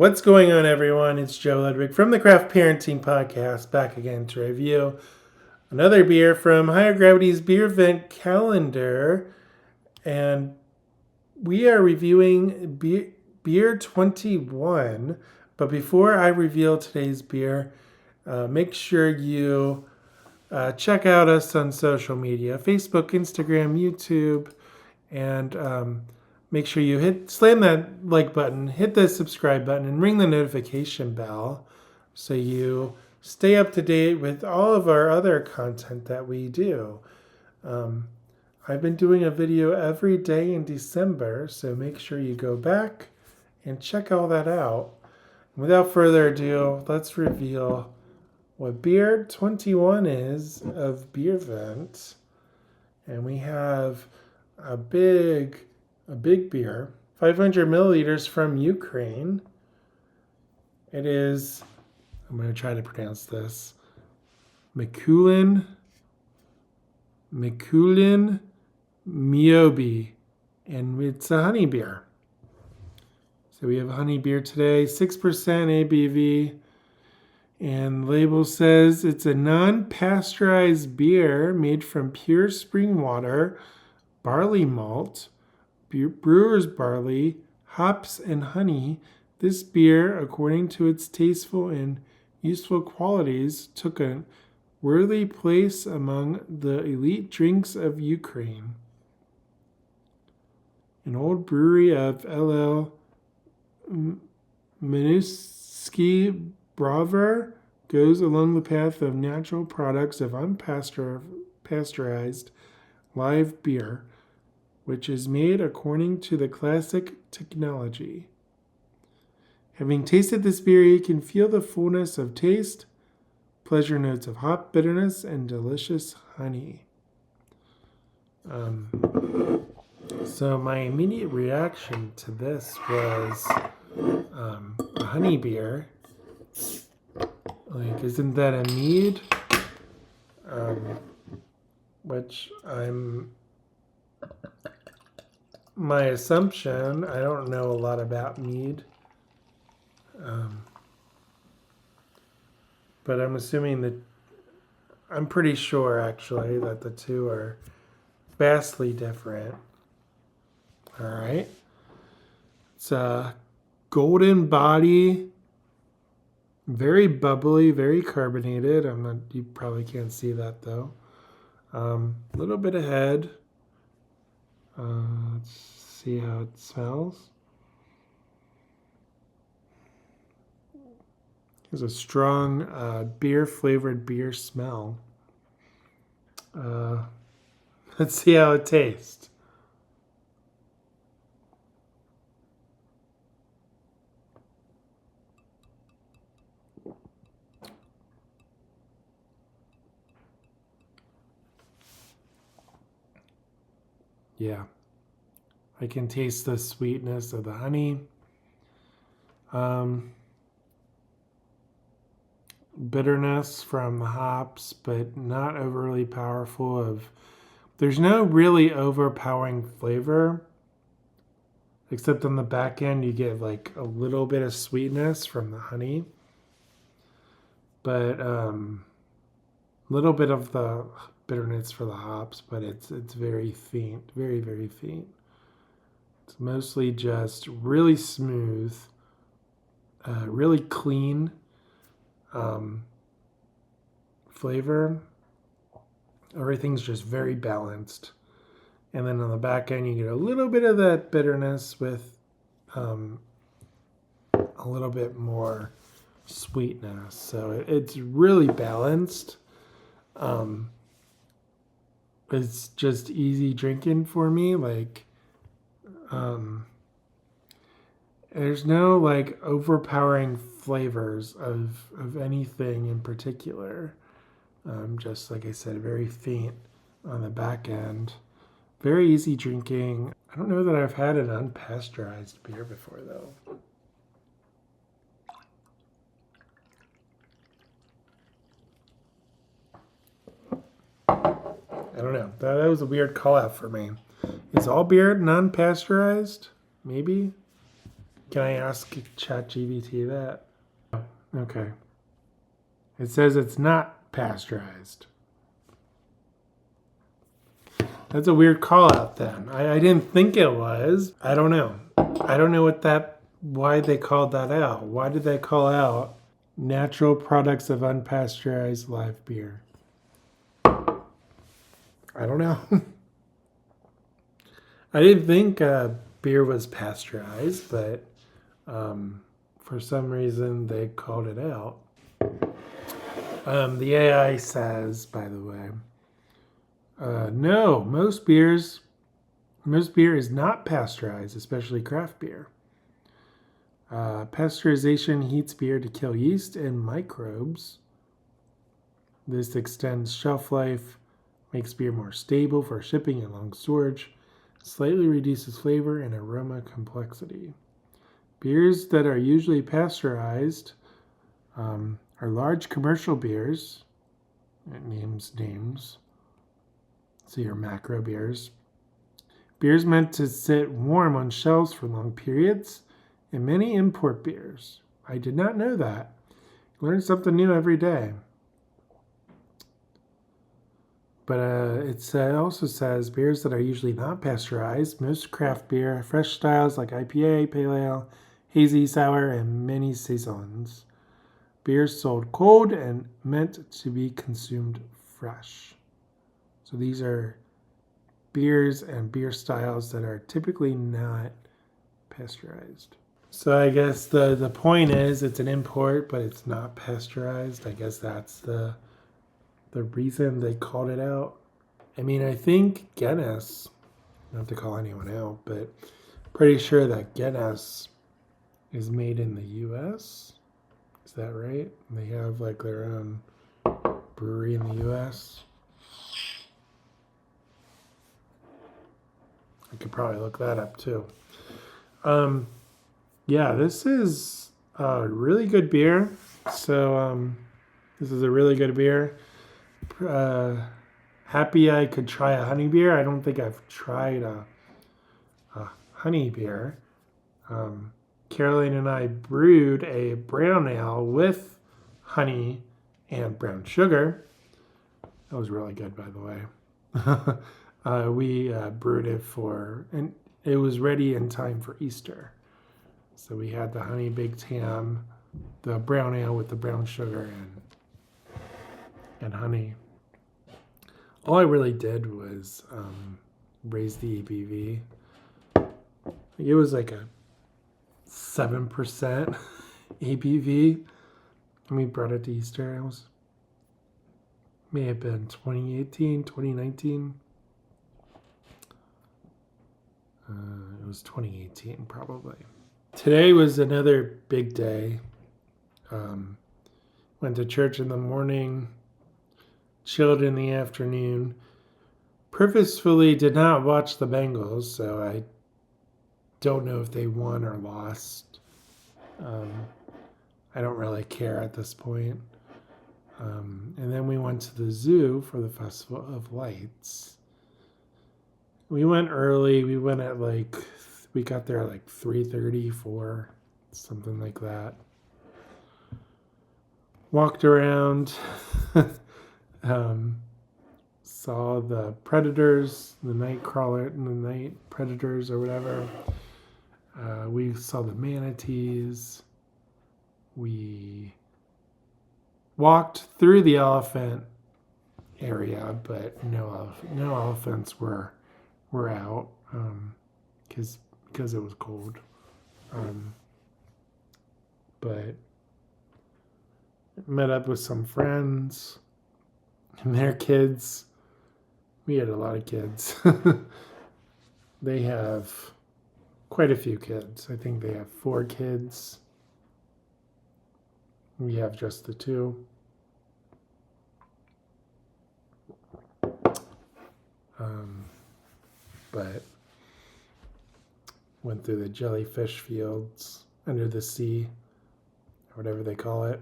What's going on, everyone? It's Joe Ludwig from the Craft Parenting Podcast, back again to review another beer from Higher Gravity's Beervent calendar. And we are reviewing beer 21. But before I reveal today's beer, make sure you check out us on social media, Facebook, Instagram, YouTube, and make sure you slam that like button, hit the subscribe button, and ring the notification bell so you stay up to date with all of our other content that we do. I've been doing a video every day in December, so make sure you go back and check all that out. Without further ado, let's reveal what beer 21 is of Beervent. And we have a big beer, 500 milliliters from Ukraine. It is, I'm going to try to pronounce this, Mykulyn Meaobe, and it's a honey beer. So we have a honey beer today, 6% ABV, and the label says it's a non-pasteurized beer made from pure spring water, barley malt, brewer's barley, hops, and honey. This beer, according to its tasteful and useful qualities, took a worthy place among the elite drinks of Ukraine. An old brewery of LL Minuski Brewer goes along the path of natural products of unpasteurized live beer, which is made according to the classic technology. Having tasted this beer, you can feel the fullness of taste, pleasure notes of hop bitterness, and delicious honey. So my immediate reaction to this was a honey beer. Like, isn't that a mead? Which my assumption, I don't know a lot about mead, but I'm assuming that, I'm pretty sure actually that the two are vastly different. All right. It's a golden body, very bubbly, very carbonated. You probably can't see that though. A little bit of head. Let's see how it smells. There's a strong beer-flavored beer smell. Let's see how it tastes. Yeah, I can taste the sweetness of the honey. Bitterness from the hops, but not overly powerful. There's no really overpowering flavor, except on the back end you get like a little bit of sweetness from the honey, but little bit of the bitterness for the hops, but it's very faint, very, very faint. It's mostly just really smooth, really clean flavor. Everything's just very balanced. And then on the back end, you get a little bit of that bitterness with a little bit more sweetness. So it's really balanced. It's just easy drinking for me. Like, there's no like overpowering flavors of anything in particular. Just like I said, very faint on the back end. Very easy drinking. I don't know that I've had an unpasteurized beer before though. I don't know. That was a weird call out for me. Is all beer non-pasteurized? Maybe? Can I ask ChatGPT that? Okay. It says it's not pasteurized. That's a weird call out then. I didn't think it was. I don't know. I don't know why they called that out. Why did they call out natural products of unpasteurized live beer? I don't know. I didn't think beer was pasteurized, but for some reason they called it out. The AI says, by the way, no, most beer is not pasteurized, especially craft beer. Pasteurization heats beer to kill yeast and microbes. This extends shelf life, makes beer more stable for shipping and long storage, slightly reduces flavor and aroma complexity. Beers that are usually pasteurized are large commercial beers. It names names. So your macro beers. Beers meant to sit warm on shelves for long periods, and many import beers. I did not know that. Learn something new every day. But it also says beers that are usually not pasteurized. Most craft beer, fresh styles like IPA, pale ale, hazy, sour, and many saisons. Beers sold cold and meant to be consumed fresh. So these are beers and beer styles that are typically not pasteurized. So I guess the point is it's an import, but it's not pasteurized. I guess that's the reason they called it out. I mean, I think Guinness, not to call anyone out, but pretty sure that Guinness is made in the U.S. Is that right? They have like their own brewery in the U.S. I could probably look that up too. Yeah, this is a really good beer. So this is a really good beer. Happy I could try a honey beer. I don't think I've tried a honey beer. Caroline and I brewed a brown ale with honey and brown sugar. That was really good, by the way. We brewed it and it was ready in time for Easter. So we had the honey baked ham, the brown ale with the brown sugar and honey. All I really did was raise the ABV. It was like a 7% ABV. And we brought it to Easter. It may have been 2018, 2019. It was 2018 probably. Today was another big day. Went to church in the morning, chilled in the afternoon. Purposefully did not watch the Bengals, so I don't know if they won or lost. I don't really care at this point. And then we went to the zoo for the Festival of Lights. We went early. We went at we got there at 3:30, 4, something like that. Walked around, saw the predators, the night predators or whatever. We saw the manatees. We walked through the elephant area, but no elephants were out because it was cold. But met up with some friends and their kids. We had a lot of kids. They have quite a few kids. I think they have 4 kids. We have just the 2. But went through the jellyfish fields under the sea, or whatever they call it.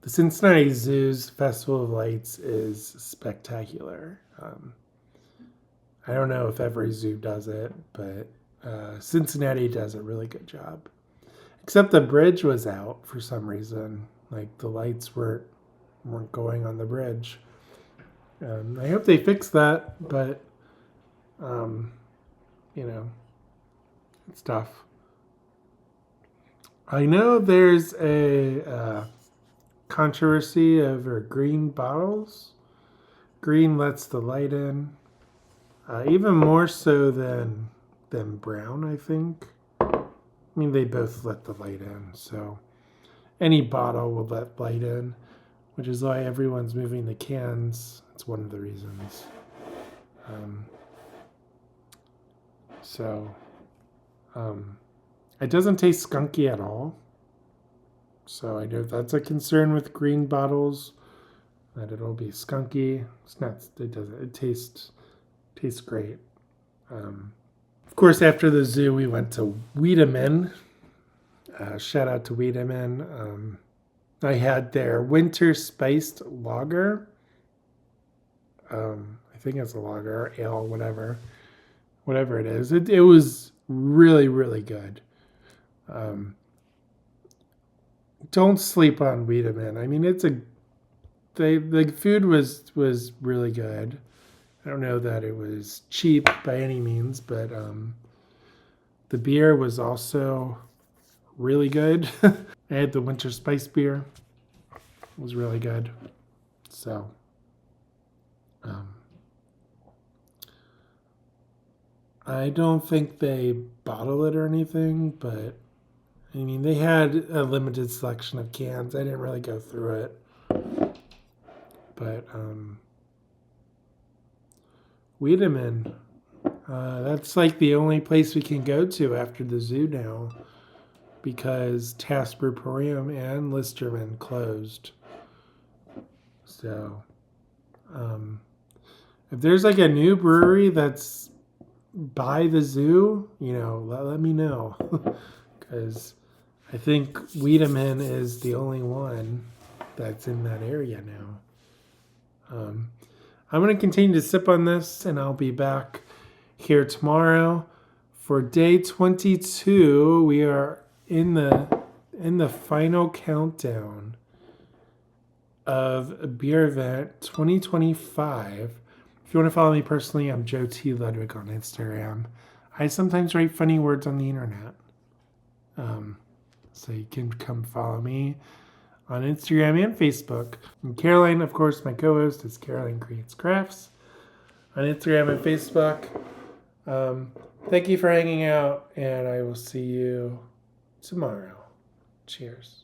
The Cincinnati Zoo's Festival of Lights is spectacular. I don't know if every zoo does it, but Cincinnati does a really good job. Except the bridge was out for some reason. Like the lights weren't going on the bridge. I hope they fix that, but you know, it's tough. I know there's a controversy over green bottles. Green lets the light in, even more so than brown, I think. I mean, they both let the light in, so any bottle will let light in, which is why everyone's moving the cans. It's one of the reasons. It doesn't taste skunky at all. So I know that's a concern with green bottles, that it'll be skunky. It's not. It doesn't. It tastes great. Of course, after the zoo, we went to Wiedemann. Shout out to Wiedemann. I had their winter spiced lager. I think it's a lager, ale, whatever it is. It was really, really good. Don't sleep on Wiedemann. I mean, the food was really good. I don't know that it was cheap by any means, but the beer was also really good. I had the winter spice beer. It was really good. So, I don't think they bottle it or anything, but I mean, they had a limited selection of cans. I didn't really go through it. But Wiedemann, that's like the only place we can go to after the zoo now, because Tasperporium and Listermann closed. So, if there's like a new brewery that's by the zoo, let me know. Because I think Wiedemann is the only one that's in that area now. I'm going to continue to sip on this, and I'll be back here tomorrow for day 22. We are in the final countdown of Beervent 2025. If you want to follow me personally, I'm Joe T. Ludwig on Instagram. I sometimes write funny words on the internet. So you can come follow me on Instagram and Facebook. And Caroline, of course, my co-host, is Caroline Creates Crafts on Instagram and Facebook. Thank you for hanging out, and I will see you tomorrow. Cheers.